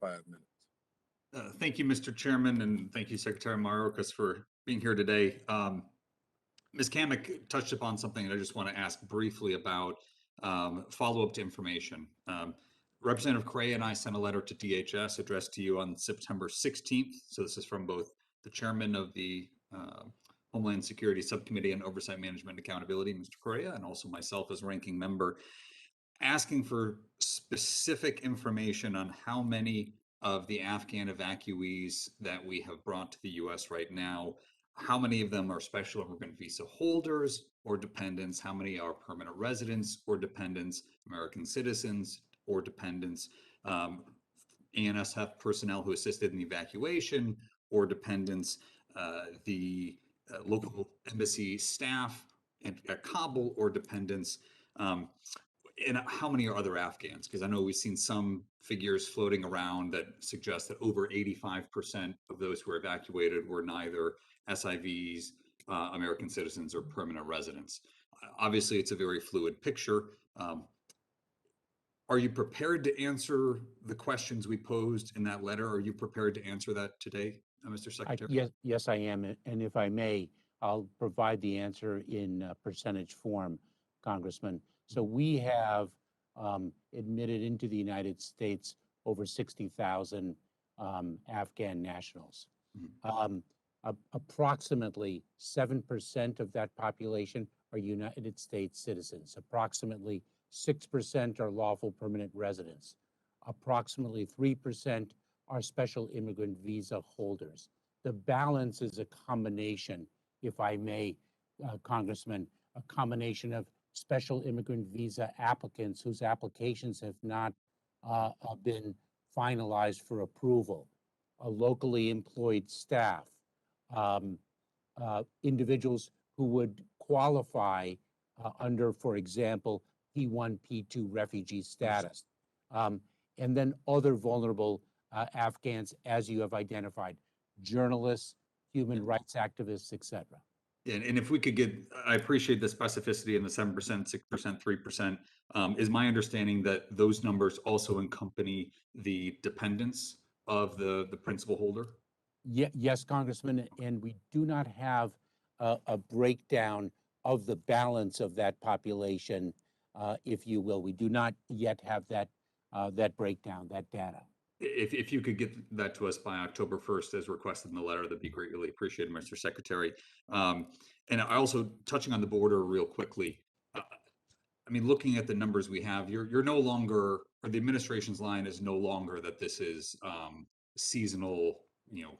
5 minutes. Thank you, Mr. Chairman, and thank you, Secretary Mayorkas, for being here today. Ms. Kamek touched upon something that I just want to ask briefly about, follow-up to information. Representative Correa and I sent a letter to DHS addressed to you on September 16th. So this is from both the chairman of the Homeland Security Subcommittee on Oversight, Management, and Accountability, Mr. Correa, and also myself as ranking member, asking for specific information on how many of the Afghan evacuees that we have brought to the U.S. right now, how many of them are special immigrant visa holders or dependents, how many are permanent residents or dependents, American citizens or dependents, ANSF personnel who assisted in the evacuation or dependents, the local embassy staff at Kabul or dependents, and how many are other Afghans? Because I know we've seen some figures floating around that suggest that over 85% of those who were evacuated were neither SIVs, American citizens, or permanent residents. Obviously, it's a very fluid picture. Are you prepared to answer the questions we posed in that letter? Are you prepared to answer that today, Mr. Secretary? Yes, I am. And if I may, I'll provide the answer in percentage form, Congressman. So we have admitted into the United States over 60,000 Afghan nationals. Approximately 7% of that population are United States citizens. Approximately 6% are lawful permanent residents. Approximately 3% are special immigrant visa holders. The balance is a combination, if I may, Congressman, a combination of special immigrant visa applicants whose applications have not been finalized for approval, locally employed staff, individuals who would qualify under, for example, P1, P2 refugee status, and then other vulnerable Afghans, as you have identified, journalists, human rights activists, etc. And if we could get, I appreciate the specificity in the 7%, 6%, 3%. Is my understanding that those numbers also accompany the dependents of the principal holder? Yes, Congressman, and we do not have a breakdown of the balance of that population, if you will. We do not yet have that breakdown, that data. If you could get that to us by October 1st, as requested in the letter, that'd be greatly appreciated, Mr. Secretary. And I also, touching on the border real quickly, I mean, looking at the numbers we have, you're no longer, or the administration's line is no longer that this is seasonal,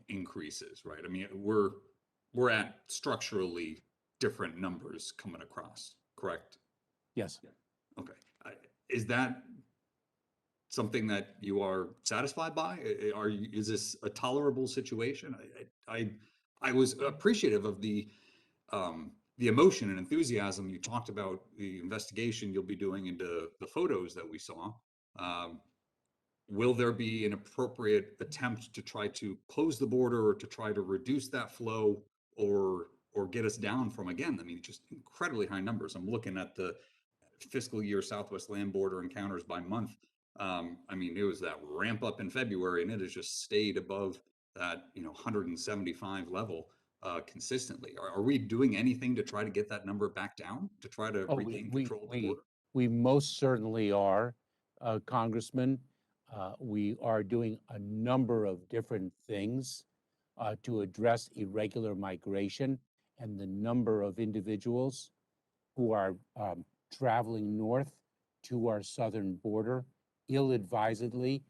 increases, right? I mean, we're at structurally different numbers coming across, correct? Yes. Okay. Is that something that you are satisfied by? Is this a tolerable situation? I was appreciative of the emotion and enthusiasm you talked about, the investigation you'll be doing into the photos that we saw. Will there be an appropriate attempt to try to close the border or to try to reduce that flow or get us down from, again, I mean, just incredibly high numbers. I'm looking at the fiscal year Southwest land border encounters by month. I mean, it was that ramp up in February, and it has just stayed above that 175 level consistently. Are we doing anything to try to get that number back down, to try to regain control of the border? We most certainly are, Congressman. We are doing a number of different things to address irregular migration and the number of individuals who are traveling north to our southern border ill-advisedly,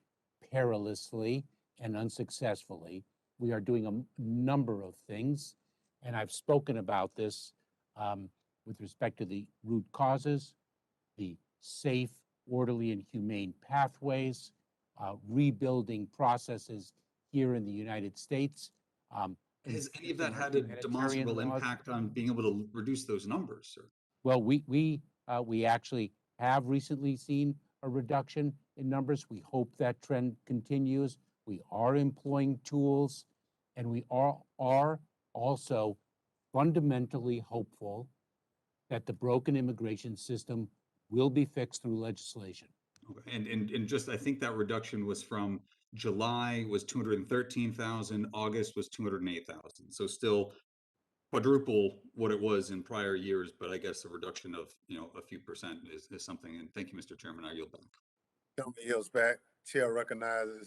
perilously, and unsuccessfully. We are doing a number of things, and I've spoken about this with respect to the root causes, the safe, orderly, and humane pathways, rebuilding processes here in the United States. Has any of that had a demonstrable impact on being able to reduce those numbers, sir? Well, we actually have recently seen a reduction in numbers. We hope that trend continues. We are employing tools, and we are also fundamentally hopeful that the broken immigration system will be fixed through legislation. Okay. And just, I think that reduction was from July was 213,000, August was 208,000. So still quadruple what it was in prior years, but I guess a reduction of, a few percent is something. And thank you, Mr. Chairman. I yield back. Gentleman yields back. Chair recognizes